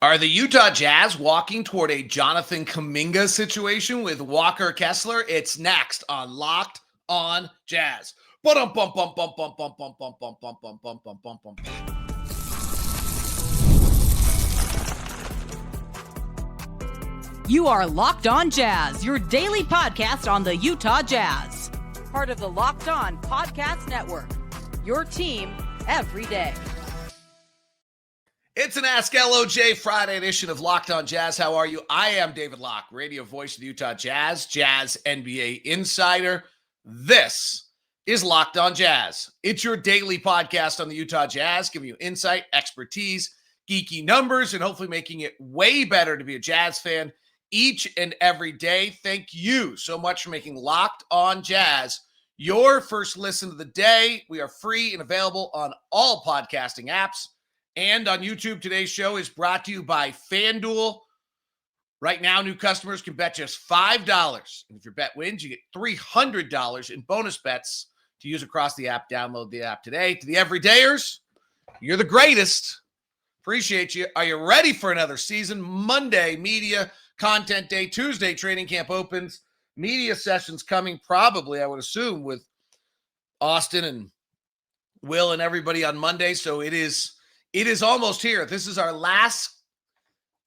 Are the Utah Jazz walking toward a Jonathan Kuminga situation with Walker Kessler? It's next on Locked on Jazz. You are Locked on Jazz, your daily podcast on the Utah Jazz. Part of the Locked on Podcast Network, your team every day. It's an Ask LOJ Friday edition of Locked on Jazz. How are you? I am David Locke, radio voice of the Utah Jazz, Jazz NBA insider. This is Locked on Jazz. It's your daily podcast on the Utah Jazz, giving you insight, expertise, geeky numbers, and hopefully making it way better to be a Jazz fan each and every day. Thank you so much for making Locked on Jazz your first listen of the day. We are free and available on all podcasting apps. And on YouTube. Today's show is brought to you by FanDuel. Right now, new customers can bet just $5. And if your bet wins, you get $300 in bonus bets to use across the app. Download the app today. To the everydayers, you're the greatest. Appreciate you. Are you ready for another season? Monday, media content day. Tuesday, training camp opens. Media sessions coming probably, I would assume, with Austin and Will and everybody on Monday. So it is almost here. This is our last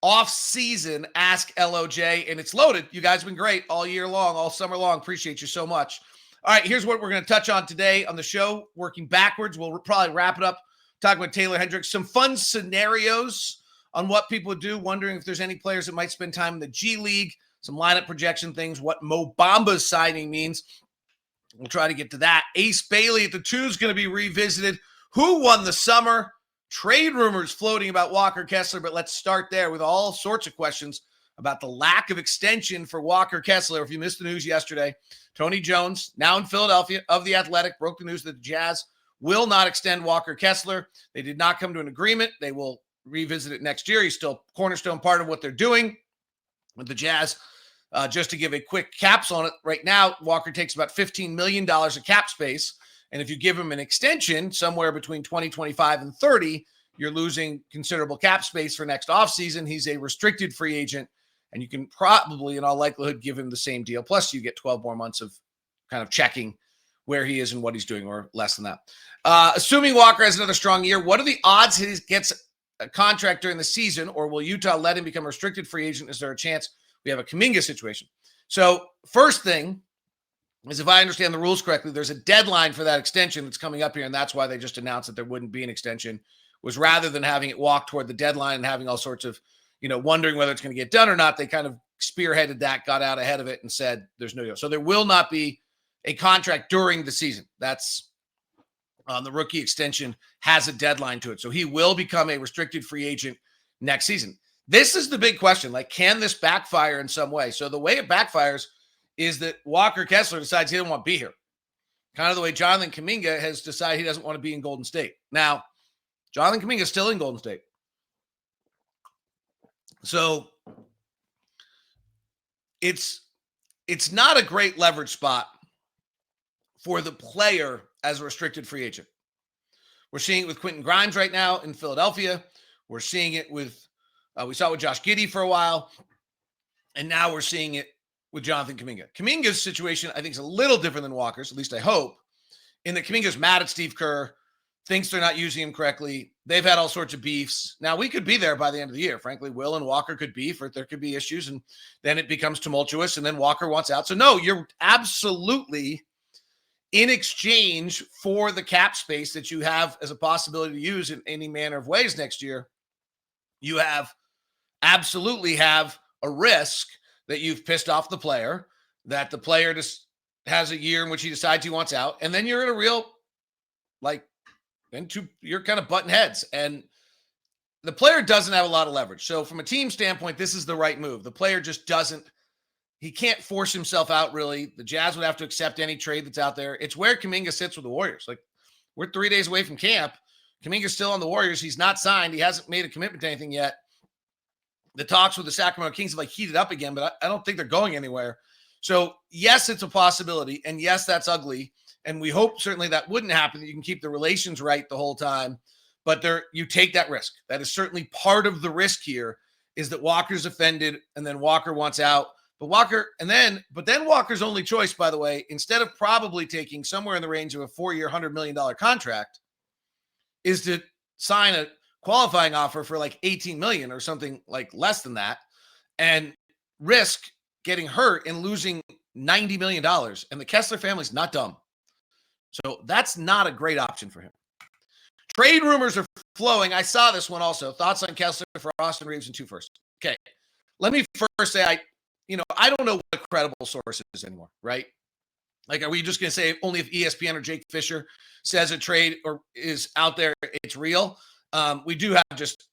off-season Ask LOJ, and it's loaded. You guys have been great all year long, all summer long. Appreciate you so much. All right, here's what we're going to touch on today on the show. Working backwards, we'll probably wrap it up, talking about Taylor Hendricks. Some fun scenarios on what people would do, wondering if there's any players that might spend time in the G League, some lineup projection things, what Mo Bamba's signing means. We'll try to get to that. Ace Bailey at the 2 is going to be revisited. Who won the summer? Trade rumors floating about Walker Kessler, but let's start there with all sorts of questions about the lack of extension for Walker Kessler. If you missed the news yesterday, Tony Jones, now in Philadelphia, of The Athletic, broke the news that the Jazz will not extend Walker Kessler. They did not come to an agreement. They will revisit it next year. He's still a cornerstone part of what they're doing with the Jazz. Just to give a quick caps on it, right now, Walker takes about $15 million of cap space. And if you give him an extension somewhere between 2025 and 30, you're losing considerable cap space for next offseason. He's a restricted free agent, and you can probably, in all likelihood, give him the same deal. Plus, you get 12 more months of kind of checking where he is and what he's doing, or less than that. Assuming Walker has another strong year, what are the odds he gets a contract during the season, or will Utah let him become a restricted free agent? Is there a chance we have a Kuminga situation? So first thing is, if I understand the rules correctly, there's a deadline for that extension that's coming up here, and that's why they just announced that there wouldn't be an extension, was rather than having it walk toward the deadline and having all sorts of, wondering whether it's going to get done or not, they kind of spearheaded that, got out ahead of it, and said there's no deal. So there will not be a contract during the season. That's the rookie extension has a deadline to it. So he will become a restricted free agent next season. This is the big question. Like, can this backfire in some way? So the way it backfires is that Walker Kessler decides he doesn't want to be here. Kind of the way Jonathan Kuminga has decided he doesn't want to be in Golden State. Now, Jonathan Kuminga is still in Golden State. So it's not a great leverage spot for the player as a restricted free agent. We're seeing it with Quentin Grimes right now in Philadelphia. We're seeing it with, we saw it with Josh Giddey for a while. And now we're seeing it with Jonathan Kuminga. Kuminga's situation, I think, is a little different than Walker's, at least I hope, in that Kuminga's mad at Steve Kerr, thinks they're not using him correctly. They've had all sorts of beefs. Now, we could be there by the end of the year. Frankly, Will and Walker could beef, or there could be issues, and then it becomes tumultuous, and then Walker wants out. So, no, you're absolutely, in exchange for the cap space that you have as a possibility to use in any manner of ways next year, you absolutely have a risk that you've pissed off the player, that the player just has a year in which he decides he wants out, and then you're in a real, you're kind of butting heads, and the player doesn't have a lot of leverage. So from a team standpoint, this is the right move. The player just he can't force himself out, really. The Jazz would have to accept any trade that's out there. It's where Kuminga sits with the Warriors. Like, we're 3 days away from camp. Kuminga's still on the Warriors. He's not signed. He hasn't made a commitment to anything yet. The talks with the Sacramento Kings have heated up again, but I don't think they're going anywhere. So yes, it's a possibility. And yes, that's ugly. And we hope certainly that wouldn't happen, that you can keep the relations right the whole time. But you take that risk. That is certainly part of the risk here, is that Walker's offended and then Walker wants out. But then Walker's only choice, by the way, instead of probably taking somewhere in the range of a 4-year, $100 million contract, is to sign a qualifying offer for like 18 million or something like less than that and risk getting hurt and losing $90 million. And the Kessler family's not dumb. So that's not a great option for him. Trade rumors are flowing. I saw this one also. Thoughts on Kessler for Austin Reaves and 2 firsts. Okay. Let me first say, I don't know what a credible source is anymore, right? Like, are we just going to say only if ESPN or Jake Fisher says a trade or is out there, it's real? We do have just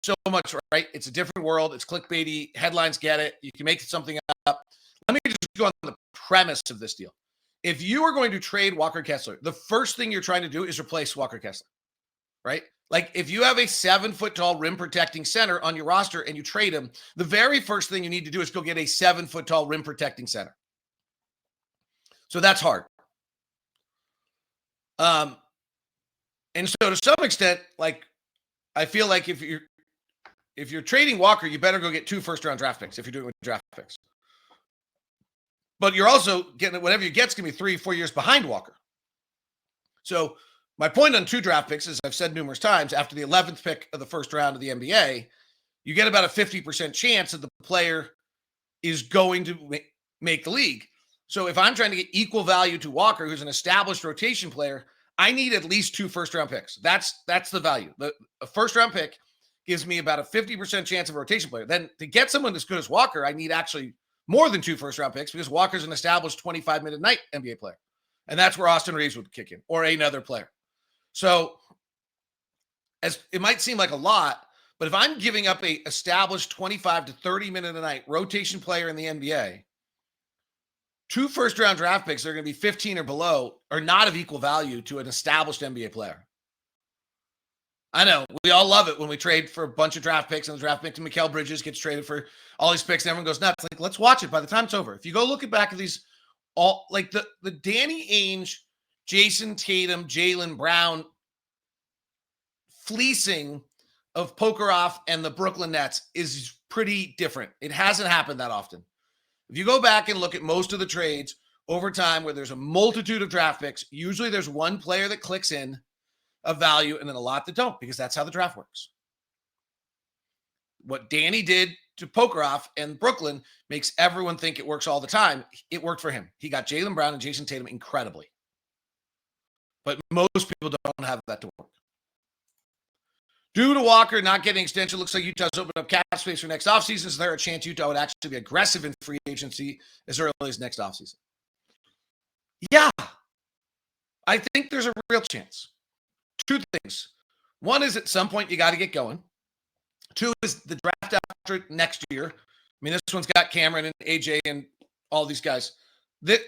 so much, right? It's a different world. It's clickbaity. Headlines get it. You can make something up. Let me just go on the premise of this deal. If you are going to trade Walker Kessler, the first thing you're trying to do is replace Walker Kessler, right? Like, if you have a 7-foot-tall rim-protecting center on your roster and you trade him, the very first thing you need to do is go get a 7-foot-tall rim-protecting center. So that's hard. And so to some extent, like, I feel like if you're trading Walker, you better go get 2 first-round draft picks if you're doing it with draft picks. But you're also getting whatever you get's going to be 3-4 years behind Walker. So my point on 2 draft picks, as I've said numerous times, after the 11th pick of the first round of the NBA, you get about a 50% chance that the player is going to make the league. So if I'm trying to get equal value to Walker, who's an established rotation player, I need at least 2 first-round picks. That's the value. A first-round pick gives me about a 50% chance of a rotation player. Then to get someone as good as Walker, I need actually more than 2 first-round picks because Walker's an established 25-minute night NBA player. And that's where Austin Reaves would kick in, or another player. So as it might seem like a lot, but if I'm giving up a established 25 to 30-minute a night rotation player in the NBA, 2 first-round draft picks that are going to be 15 or below are not of equal value to an established NBA player. I know. We all love it when we trade for a bunch of draft picks and the draft pick to Mikal Bridges gets traded for all these picks and everyone goes nuts. Like, let's watch it by the time it's over. If you go look back at these, all like the Danny Ainge, Jason Tatum, Jaylen Brown fleecing of Prokhorov and the Brooklyn Nets is pretty different. It hasn't happened that often. If you go back and look at most of the trades over time where there's a multitude of draft picks, usually there's one player that clicks in of value and then a lot that don't, because that's how the draft works. What Danny did to Prokhorov and Brooklyn makes everyone think it works all the time. It worked for him. He got Jaylen Brown and Jason Tatum incredibly. But most people don't have that to work. Due to Walker not getting an extension, looks like Utah's opened up cap space for next offseason. Is there a chance Utah would actually be aggressive in free agency as early as next offseason? Yeah. I think there's a real chance. 2 things. One is at some point you got to get going. 2 is the draft after next year. I mean, this one's got Cameron and AJ and all these guys. The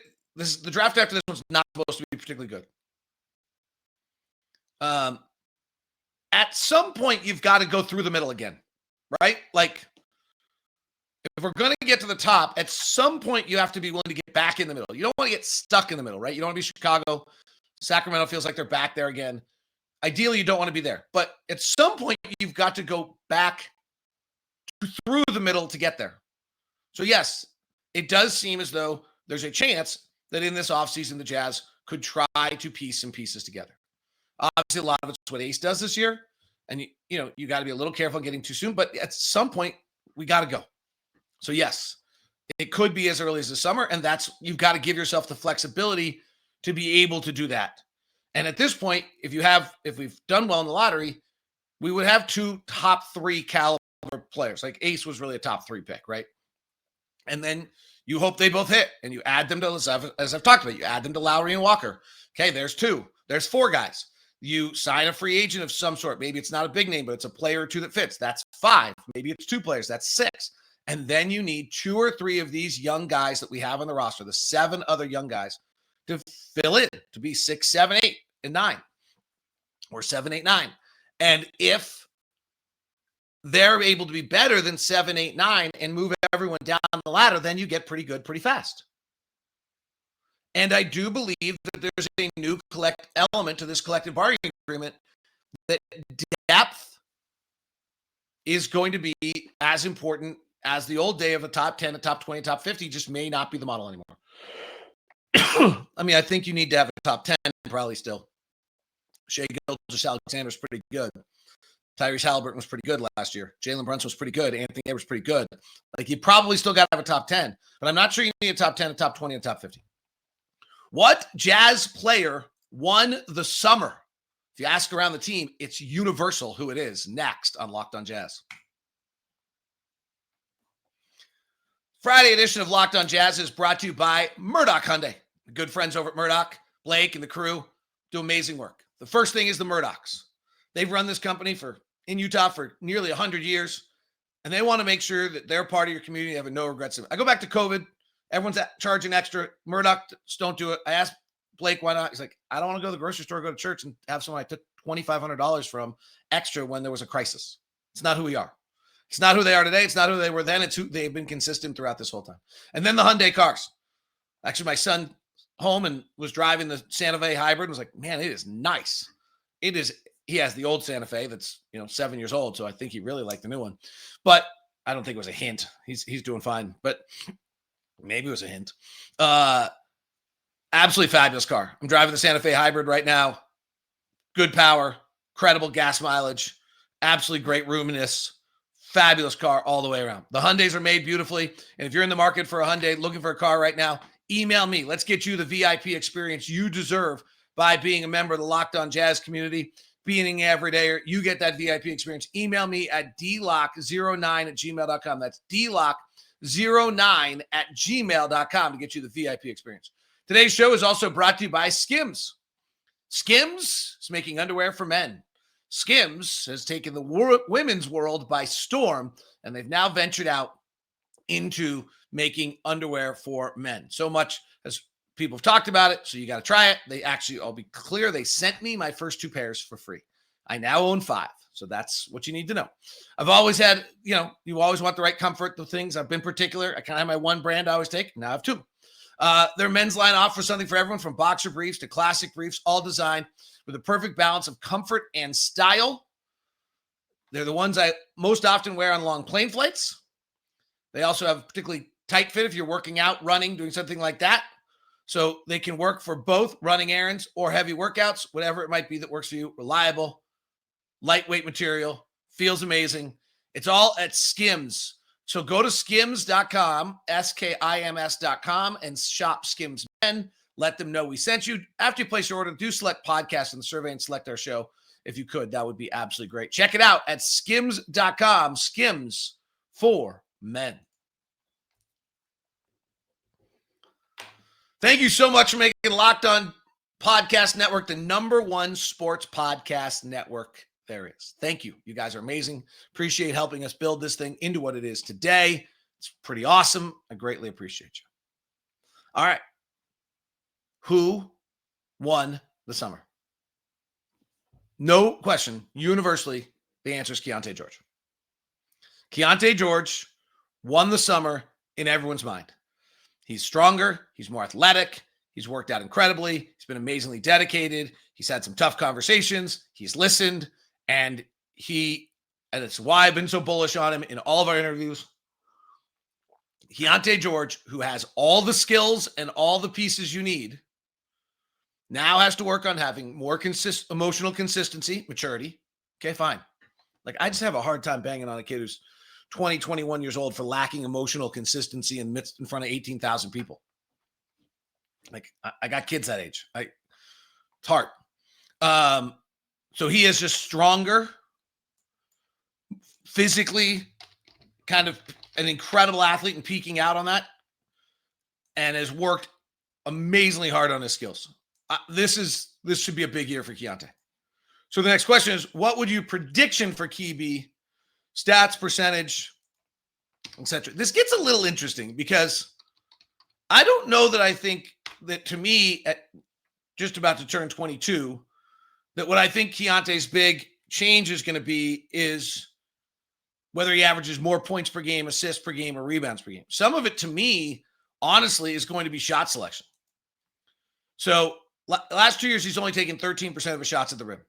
draft after this one's not supposed to be particularly good. At some point, you've got to go through the middle again, right? Like, if we're going to get to the top, at some point, you have to be willing to get back in the middle. You don't want to get stuck in the middle, right? You don't want to be Chicago. Sacramento feels like they're back there again. Ideally, you don't want to be there. But at some point, you've got to go back through the middle to get there. So, yes, it does seem as though there's a chance that in this offseason, the Jazz could try to piece some pieces together. Obviously, a lot of it's what Ace does this year. And, you got to be a little careful getting too soon. But at some point, we got to go. So, yes, it could be as early as the summer. And you've got to give yourself the flexibility to be able to do that. And at this point, if we've done well in the lottery, we would have 2 top 3 caliber players. Like Ace was really a top 3 pick, right? And then you hope they both hit. And you add them to, as I've talked about, you add them to Lauri and Walker. Okay, there's 2. There's 4 guys. You sign a free agent of some sort. Maybe it's not a big name, but it's a player or 2 that fits. That's 5. Maybe it's 2 players. That's 6. And then you need 2 or 3 of these young guys that we have on the roster, the 7 other young guys, to fill in, to be 6, 7, 8, and 9. Or 7, 8, 9. And if they're able to be better than 7, 8, 9 and move everyone down the ladder, then you get pretty good pretty fast. And I do believe that there's a new element to this collective bargaining agreement, that depth is going to be as important as the old day of a top 10, a top 20, a top 50. Just may not be the model anymore. I mean, I think you need to have a top 10 probably still. Shea Gilgeous-Alexander was pretty good. Tyrese Halliburton was pretty good last year. Jalen Brunson was pretty good. Anthony Edwards was pretty good. Like, you probably still got to have a top 10, but I'm not sure you need a top 10, a top 20, a top 50. What Jazz player won the summer? If you ask around the team, it's universal who it is. Next on Locked on Jazz. Friday edition of Locked on Jazz is brought to you by Murdoch Hyundai. Good friends over at Murdoch, Blake and the crew, do amazing work. The first thing is the Murdochs. They've run this company in Utah for nearly 100 years, and they want to make sure that they're part of your community. They have no regrets. I go back to COVID. Everyone's charging extra. Murdoch, don't do it. I asked Blake, why not? He's like, I don't want to go to the grocery store, go to church, and have someone I took $2,500 from extra when there was a crisis. It's not who we are. It's not who they are today. It's not who they were then. It's who they've been consistent throughout this whole time. And then the Hyundai cars. Actually, my son home and was driving the Santa Fe hybrid and was like, man, it is nice. It is. He has the old Santa Fe that's 7 years old, so I think he really liked the new one. But I don't think it was a hint. He's doing fine, but maybe it was a hint. Absolutely fabulous car. I'm driving the Santa Fe hybrid right now. Good power, credible gas mileage, absolutely great roominess. Fabulous car all the way around. The Hyundais are made beautifully. And if you're in the market for a Hyundai, looking for a car right now, email me. Let's get you the VIP experience you deserve by being a member of the Locked on Jazz community. Being an everydayer, you get that VIP experience. Email me at dlock09@gmail.com. That's dlock09@gmail.com to get you the VIP experience. Today's show is also brought to you by Skims. Skims is making underwear for men. Skims has taken the women's world by storm, and they've now ventured out into making underwear for men. So much as people have talked about it, so you got to try it. They actually, I'll be clear, they sent me my first 2 pairs for free. I now own 5, so that's what you need to know. I've always had, you always want the right comfort, the things. I've been particular. I kind of have my one brand I always take. Now I have 2. Their men's line offers something for everyone, from boxer briefs to classic briefs, all designed with a perfect balance of comfort and style. They're the ones I most often wear on long plane flights. They also have particularly tight fit if you're working out, running, doing something like that. So they can work for both running errands or heavy workouts, whatever it might be that works for you. Reliable, lightweight material, feels amazing. It's all at Skims. So go to skims.com, skims.com, and shop Skims Men. Let them know we sent you. After you place your order, do select podcast in the survey and select our show. If you could, that would be absolutely great. Check it out at skims.com, Skims for men. Thank you so much for making Locked On Podcast Network the #1 sports podcast network there is. Thank you. You guys are amazing. Appreciate helping us build this thing into what it is today. It's pretty awesome. I greatly appreciate you. All right. Who won the summer? No question. Universally, the answer is Keyonte George. Keyonte George won the summer in everyone's mind. He's stronger. He's more athletic. He's worked out incredibly. He's been amazingly dedicated. He's had some tough conversations. He's listened. And it's why I've been so bullish on him in all of our interviews. Keyonte George, who has all the skills and all the pieces you need, now has to work on having more emotional consistency, maturity. Okay, fine. Like, I just have a hard time banging on a kid who's 20, 21 years old for lacking emotional consistency in front of 18,000 people. Like, I got kids that age. It's hard. So he is just stronger, physically, kind of an incredible athlete and peaking out on that, and has worked amazingly hard on his skills. This should be a big year for Keyonte. So the next question is, what would your prediction for Key be? Stats, percentage, etc. This gets a little interesting because I don't know that I think that, to me, at just about to turn 22, that what I think Keyonte's big change is going to be is whether he averages more points per game, assists per game, or rebounds per game. Some of it, to me, honestly, is going to be shot selection. So last 2 years, he's only taken 13% of his shots at the rim.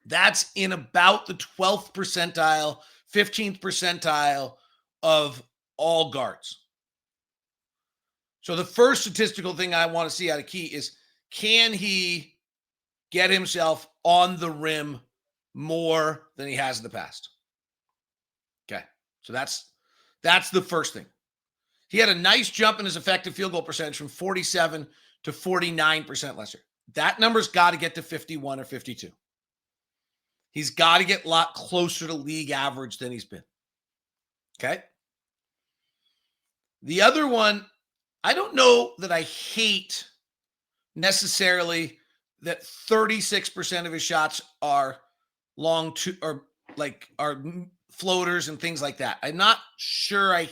That's in about the 12th percentile, 15th percentile of all guards. So the first statistical thing I want to see out of Key is, can he get himself on the rim more than he has in the past? Okay. So that's the first thing. He had a nice jump in his effective field goal percentage from 47 to 49% last year. That number's got to get to 51 or 52. He's got to get a lot closer to league average than he's been. Okay. The other one, I don't know that I hate necessarily that 36% of his shots are are floaters and things like that. I'm not sure. I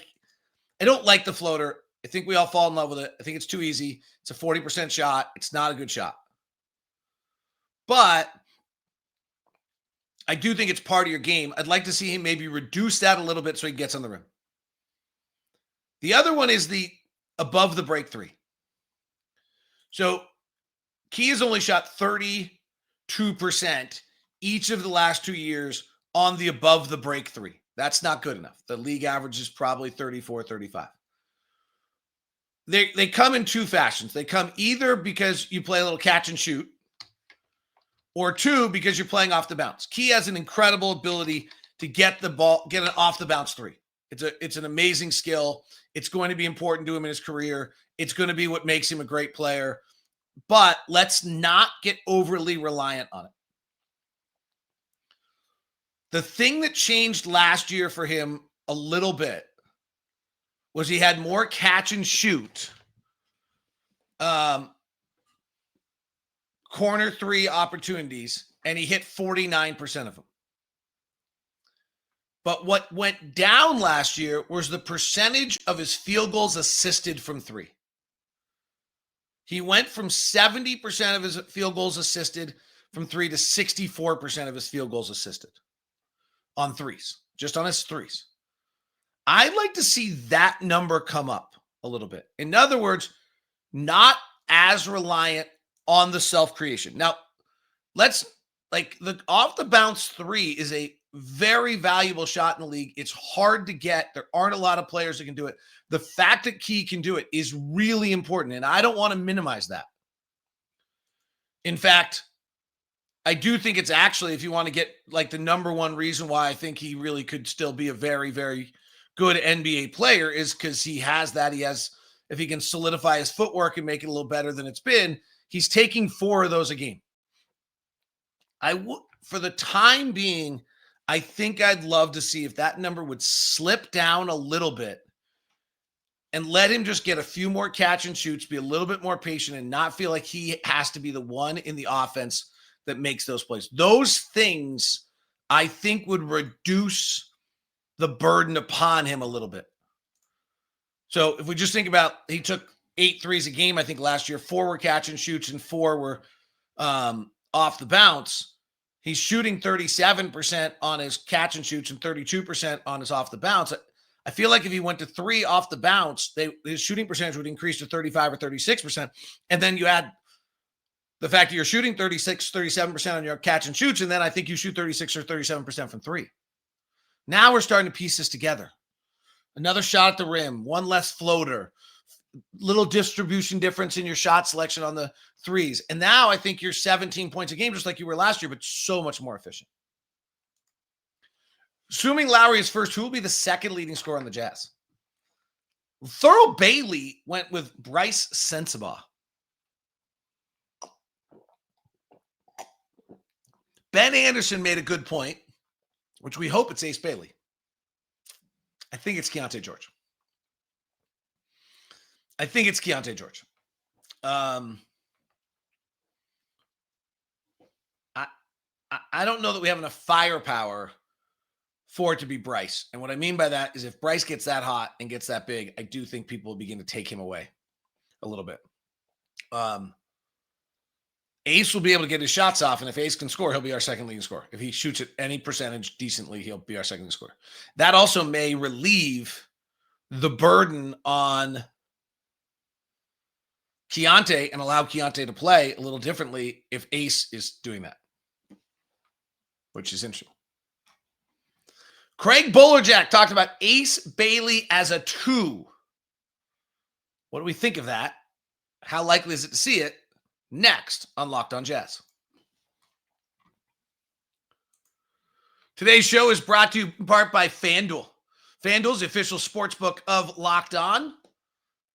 don't like the floater. I think we all fall in love with it. I think it's too easy. It's a 40% shot. It's not a good shot. But I do think it's part of your game. I'd like to see him maybe reduce that a little bit so he gets on the rim. The other one is the above the break three. So Key has only shot 32% each of the last 2 years on the above the break three. That's not good enough. The league average is probably 34, 35. They come in two fashions. They come either because you play a little catch and shoot, or two, because you're playing off the bounce. Key has an incredible ability to get the ball, get an off the bounce three. It's an amazing skill. It's going to be important to him in his career. It's going to be what makes him a great player. But let's not get overly reliant on it. The thing that changed last year for him a little bit was he had more catch and shoot, corner three opportunities, and he hit 49% of them. But what went down last year was the percentage of his field goals assisted from three. He went from 70% of his field goals assisted from three to 64% of his field goals assisted on threes, just on his threes. I'd like to see that number come up a little bit. In other words, not as reliant on the self-creation. Now, the off the bounce three is a very valuable shot in the league. It's hard to get. There aren't a lot of players that can do it. The fact that Key can do it is really important, and I don't want to minimize that. In fact, I do think it's actually, if you want to get like the number one reason why I think he really could still be a very, very good NBA player, is because he has that. If he can solidify his footwork and make it a little better than it's been, he's taking 4 of those a game. For the time being, I think I'd love to see if that number would slip down a little bit and let him just get a few more catch and shoots, be a little bit more patient, and not feel like he has to be the one in the offense that makes those plays. Those things, I think, would reduce the burden upon him a little bit. So if we just think about, he took 8 threes a game, I think, last year. 4 were catch and shoots and 4 were off the bounce. He's shooting 37% on his catch and shoots and 32% on his off the bounce. I feel like if he went to 3 off the bounce, his shooting percentage would increase to 35 or 36%. And then you add the fact that you're shooting 36, 37% on your catch and shoots, and then I think you shoot 36 or 37% from 3. Now we're starting to piece this together. Another shot at the rim, 1 less floater, little distribution difference in your shot selection on the threes. And now I think you're 17 points a game, just like you were last year, but so much more efficient. Assuming Lauri is first, who will be the second leading scorer on the Jazz? Thurl Bailey went with Bryce Sensabaugh. Ben Anderson made a good point, which we hope it's Ace Bailey. I think it's Keyonte George. I don't know that we have enough firepower for it to be Bryce. And what I mean by that is if Bryce gets that hot and gets that big, I do think people will begin to take him away a little bit. Ace will be able to get his shots off, and if Ace can score, he'll be our second leading scorer. If he shoots at any percentage decently, he'll be our second leading scorer. That also may relieve the burden on Keyonte and allow Keyonte to play a little differently if Ace is doing that. which is interesting. Craig Bolerjack talked about Ace Bailey as a 2. What do we think of that? How likely is it to see it? Next on Locked On Jazz. Today's show is brought to you in part by FanDuel. FanDuel's the official sportsbook of Locked On.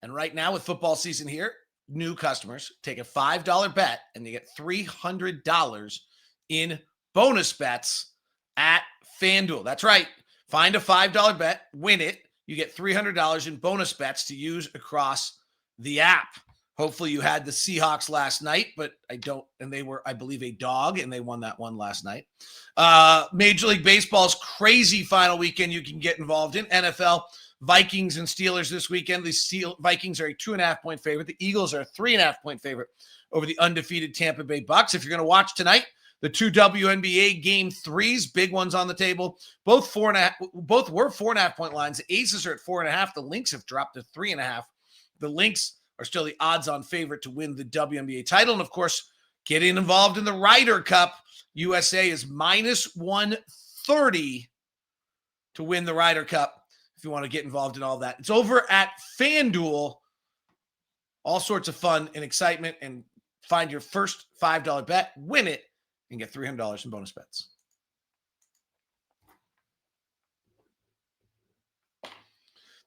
And right now with football season here, new customers take a $5 bet and you get $300 in bonus bets at FanDuel. That's right. Find a $5 bet, win it. You get $300 in bonus bets to use across the app. Hopefully you had the Seahawks last night, but I don't, and they were, I believe, a dog, and they won that one last night. Major League Baseball's crazy final weekend you can get involved in. NFL, Vikings and Steelers this weekend. The Vikings are a 2.5-point favorite. The Eagles are a 3.5-point favorite over the undefeated Tampa Bay Bucks. If you're going to watch tonight, the 2 WNBA game 3s, big ones on the table. Both were 4.5-point lines. The Aces are at 4.5. The Lynx have dropped to 3.5. The Lynx are still the odds-on favorite to win the WNBA title. And, of course, getting involved in the Ryder Cup, USA is minus 130 to win the Ryder Cup if you want to get involved in all that. It's over at FanDuel. All sorts of fun and excitement. And find your first $5 bet, win it, and get $300 in bonus bets.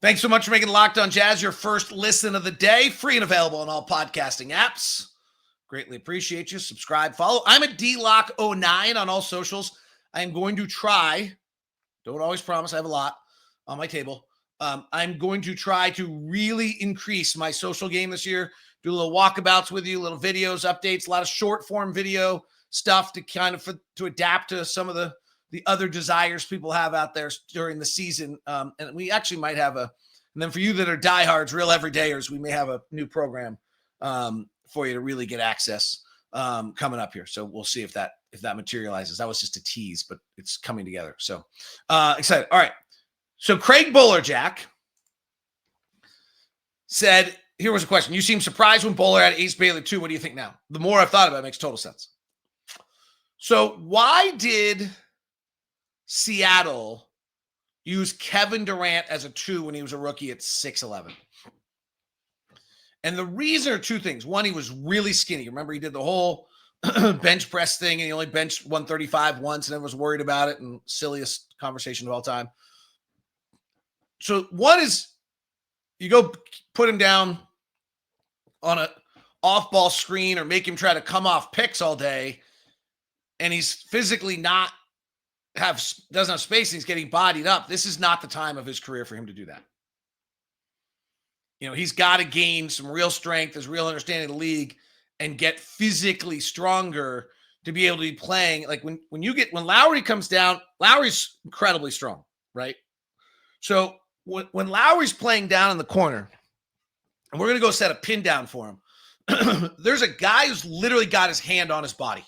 Thanks so much for making Locked On Jazz your first listen of the day. Free and available on all podcasting apps. Greatly appreciate you. Subscribe, follow. I'm at DLock09 on all socials. I am going to try, don't always promise, I have a lot on my table. I'm going to try to really increase my social game this year. Do a little walkabouts with you, little videos, updates, a lot of short form video stuff to kind of to adapt to some of the other desires people have out there during the season. And we actually might have and then for you that are diehards, real everydayers, we may have a new program for you to really get access coming up here. So we'll see if that materializes. That was just a tease, but it's coming together. So excited. All right. So Craig Bolerjack said, here was a question. You seem surprised when Bowler had Ace Bailey 2. What do you think now? The more I've thought about it, makes total sense. So why did Seattle use Kevin Durant as a 2 when he was a rookie at 6'11"? And the reason are two things. One, he was really skinny. Remember, he did the whole bench press thing, and he only benched 135 once, and everyone was worried about it, and silliest conversation of all time. So one is you go put him down on a off-ball screen or make him try to come off picks all day, and he's physically doesn't have space, and he's getting bodied up. This is not the time of his career for him to do that. You know, he's got to gain some real strength, his real understanding of the league, and get physically stronger to be able to be playing. Like when Lauri comes down, Lauri's incredibly strong, right? So when Lauri's playing down in the corner, and we're going to go set a pin down for him, there's a guy who's literally got his hand on his body.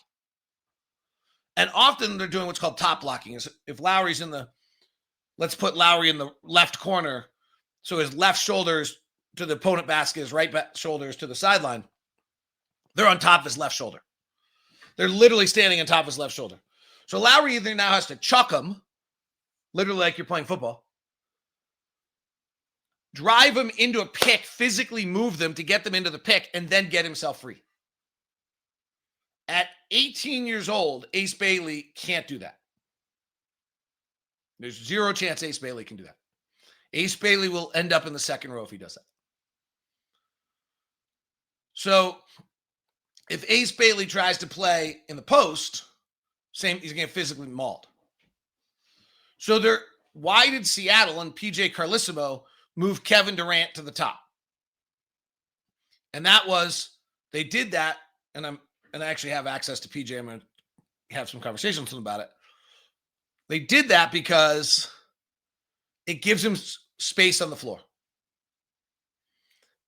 And often they're doing what's called top blocking. If Lauri's let's put Lauri in the left corner, so his left shoulders to the opponent basket, his right shoulders to the sideline, they're on top of his left shoulder. They're literally standing on top of his left shoulder. So Lauri either now has to chuck him, literally like you're playing football, drive him into a pick, physically move them to get them into the pick, and then get himself free. At 18 years old, Ace Bailey can't do that. There's zero chance Ace Bailey can do that. Ace Bailey will end up in the second row if he does that. So if Ace Bailey tries to play in the post, he's going to get physically mauled. So why did Seattle and PJ Carlesimo move Kevin Durant to the top? And that was, they did that, and I actually have access to PJ. I'm going to have some conversations with him about it. They did that because it gives him space on the floor.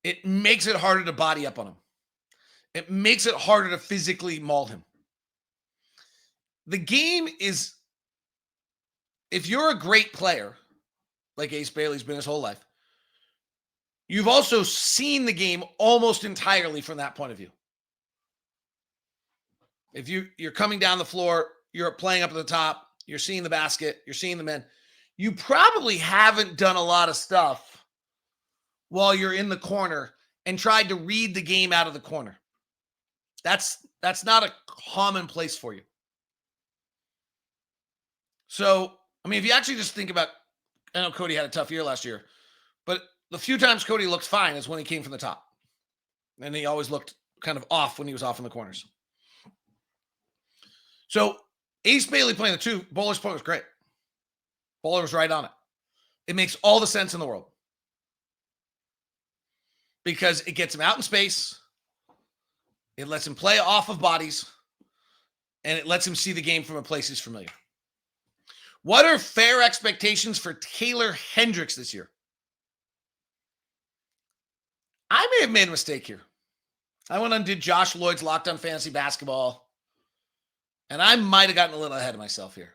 It makes it harder to body up on him. It makes it harder to physically maul him. The game is, if you're a great player, like Ace Bailey's been his whole life, you've also seen the game almost entirely from that point of view. If you're coming down the floor, you're playing up at the top, you're seeing the basket, you're seeing the men, you probably haven't done a lot of stuff while you're in the corner and tried to read the game out of the corner. That's not a common place for you. So, I mean, if you actually just think about, I know Cody had a tough year last year, but the few times Cody looked fine is when he came from the top. And he always looked kind of off when he was off in the corners. So Ace Bailey playing the 2, Bowler's point was great. Bowler was right on it. It makes all the sense in the world. Because it gets him out in space. It lets him play off of bodies. And it lets him see the game from a place he's familiar. What are fair expectations for Taylor Hendricks this year? I may have made a mistake here. I went and did Josh Lloyd's Locked On Fantasy Basketball, and I might have gotten a little ahead of myself here.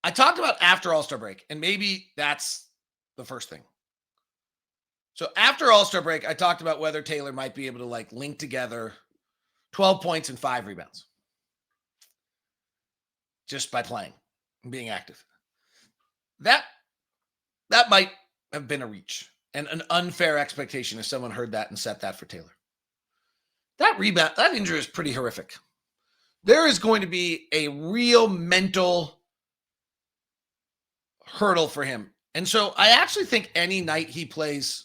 I talked about after All-Star break, and maybe that's the first thing. So after All-Star break, I talked about whether Taylor might be able to link together 12 points and 5 rebounds just by playing and being active. That might have been a reach. And an unfair expectation if someone heard that and set that for Taylor. That injury is pretty horrific. There is going to be a real mental hurdle for him. And so I actually think any night he plays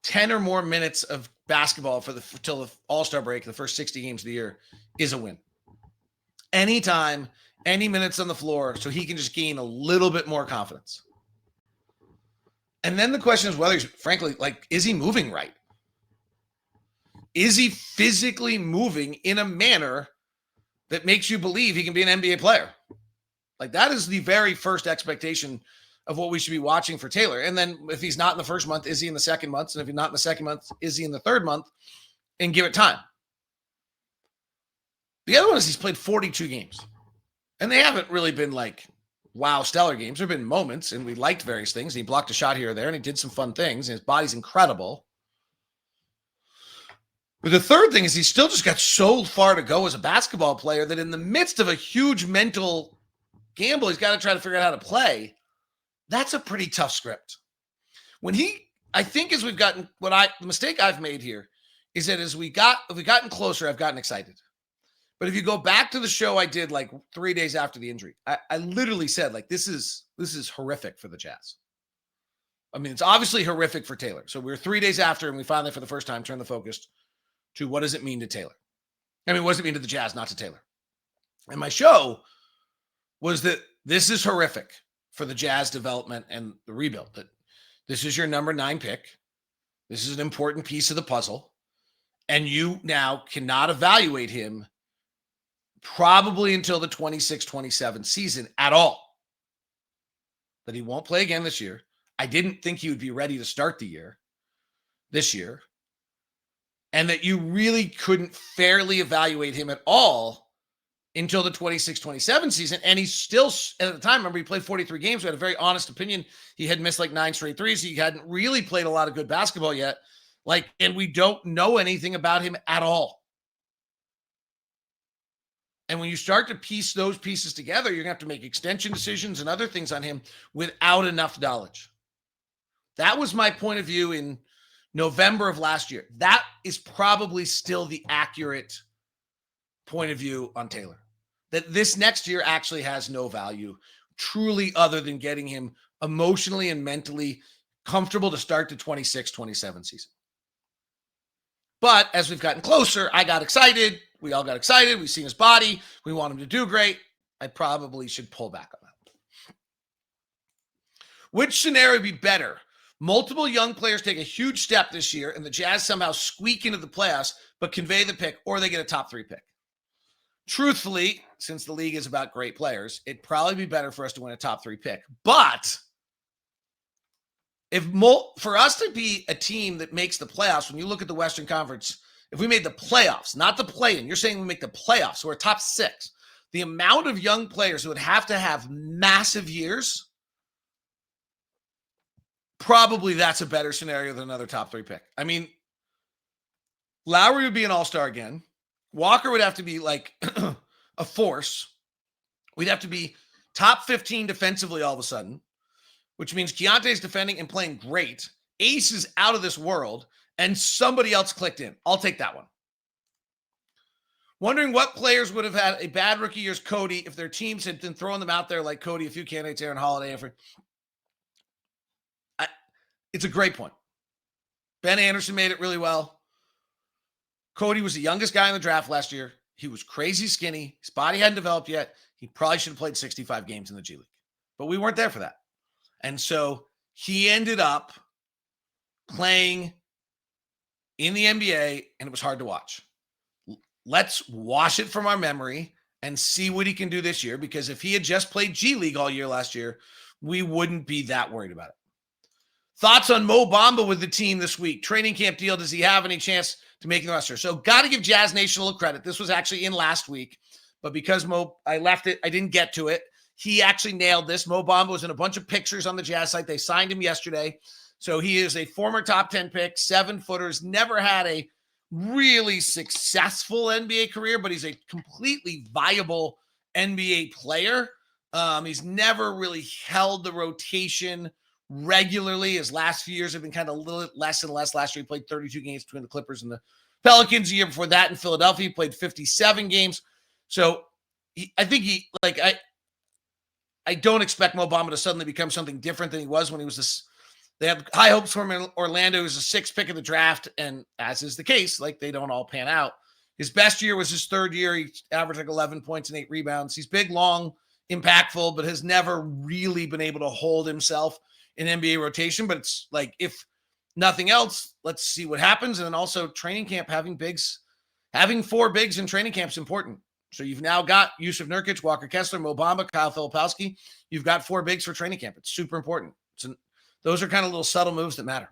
10 or more minutes of basketball till the All-Star break, the first 60 games of the year, is a win. Anytime, any minutes on the floor, so he can just gain a little bit more confidence. And then the question is whether he's, frankly, is he moving right? Is he physically moving in a manner that makes you believe he can be an NBA player? That is the very first expectation of what we should be watching for Taylor. And then if he's not in the first month, is he in the second month? And if he's not in the second month, is he in the third month? And give it time. The other one is he's played 42 games. And they haven't really been wow, stellar games. There have been moments, and we liked various things. He blocked a shot here or there, and he did some fun things, and his body's incredible. But the third thing is he's still just got so far to go as a basketball player that in the midst of a huge mental gamble, he's got to try to figure out how to play. That's a pretty tough script. I think as we've gotten, the mistake I've made here is that as we've gotten closer, I've gotten excited. But if you go back to the show I did 3 days after the injury, I literally said, this is horrific for the Jazz. I mean, it's obviously horrific for Taylor. So we're 3 days after, and we finally, for the first time, turned the focus to what does it mean to Taylor? I mean, what does it mean to the Jazz, not to Taylor? And my show was that this is horrific for the Jazz development and the rebuild. That this is your number 9 pick. This is an important piece of the puzzle. And you now cannot evaluate him probably until the 26-27 season at all. That he won't play again this year. I didn't think he would be ready to start this year. And that you really couldn't fairly evaluate him at all until the 26-27 season. And he's still, at the time, remember, he played 43 games. We had a very honest opinion. He had missed 9 straight threes. He hadn't really played a lot of good basketball yet. And we don't know anything about him at all. And when you start to piece those pieces together, you're going to have to make extension decisions and other things on him without enough knowledge. That was my point of view in November of last year. That is probably still the accurate point of view on Taylor. That this next year actually has no value, truly, other than getting him emotionally and mentally comfortable to start the 26-27 season. But as we've gotten closer, I got excited. We all got excited. We've seen his body. We want him to do great. I probably should pull back on that. Which scenario would be better? Multiple young players take a huge step this year and the Jazz somehow squeak into the playoffs but convey the pick, or they get a top 3 pick. Truthfully, since the league is about great players, it'd probably be better for us to win a top 3 pick. But for us to be a team that makes the playoffs, when you look at the Western Conference, if we made the playoffs, not the play-in, you're saying we make the playoffs, so we're top 6. The amount of young players who would have to have massive years, probably that's a better scenario than another top 3 pick. I mean, Lauri would be an all-star again. Walker would have to be like a force. We'd have to be top 15 defensively all of a sudden, which means Keyonte's defending and playing great. Ace is out of this world, and somebody else clicked in. I'll take that one. Wondering what players would have had a bad rookie year's Cody if their teams had been throwing them out there like Cody, a few candidates, Aaron Holiday. It's a great point. Ben Anderson made it really well. Cody was the youngest guy in the draft last year. He was crazy skinny. His body hadn't developed yet. He probably should have played 65 games in the G League, but we weren't there for that. And so he ended up playing in the NBA, and it was hard to watch. Let's wash it from our memory and see what he can do this year, because if he had just played G League all year last year, we wouldn't be that worried about it. Thoughts on Mo Bamba with the team this week? Training camp deal. Does he have any chance to make the roster? So got to give Jazz Nation a little credit. This was actually in last week, but because I left it, I didn't get to it. He actually nailed this. Mo Bamba was in a bunch of pictures on the Jazz site. They signed him yesterday. So he is a former top 10 pick, 7-footers, never had a really successful NBA career, but he's a completely viable NBA player. He's never really held the rotation regularly. His last few years have been kind of a little less and less. Last year, he played 32 games between the Clippers and the Pelicans. The year before that in Philadelphia, he played 57 games. So I don't expect Mo Bamba to suddenly become something different than he was when he was this. They have high hopes for him in Orlando. He was a 6th pick of the draft, and as is the case, like, they don't all pan out. His best year was his 3rd year. He averaged like 11 points and 8 rebounds. He's big, long, impactful, but has never really been able to hold himself in NBA rotation. But it's like, if nothing else, let's see what happens. And then also training camp, having 4 bigs in training camp is important. So you've now got Yusuf Nurkic, Walker Kessler, Mo Bamba, Kyle Filipowski. You've got 4 bigs for training camp. It's super important. Those are kind of little subtle moves that matter.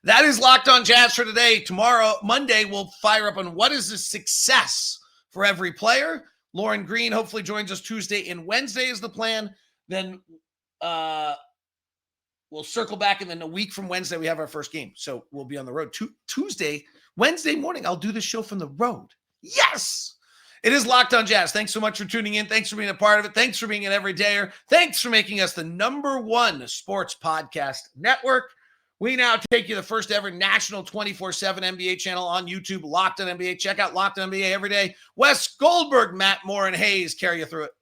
That is Locked On Jazz for today. Tomorrow, Monday, we'll fire up on what is the success for every player. Lauren Green hopefully joins us Tuesday and Wednesday is the plan. Then we'll circle back, and then a week from Wednesday, we have our first game. So we'll be on the road. Wednesday morning, I'll do the show from the road. Yes! It is Locked On Jazz. Thanks so much for tuning in. Thanks for being a part of it. Thanks for being an everydayer. Thanks for making us the #1 sports podcast network. We now take you the first ever national 24/7 NBA channel on YouTube, Locked On NBA. Check out Locked On NBA every day. Wes Goldberg, Matt Moore, and Hayes carry you through it.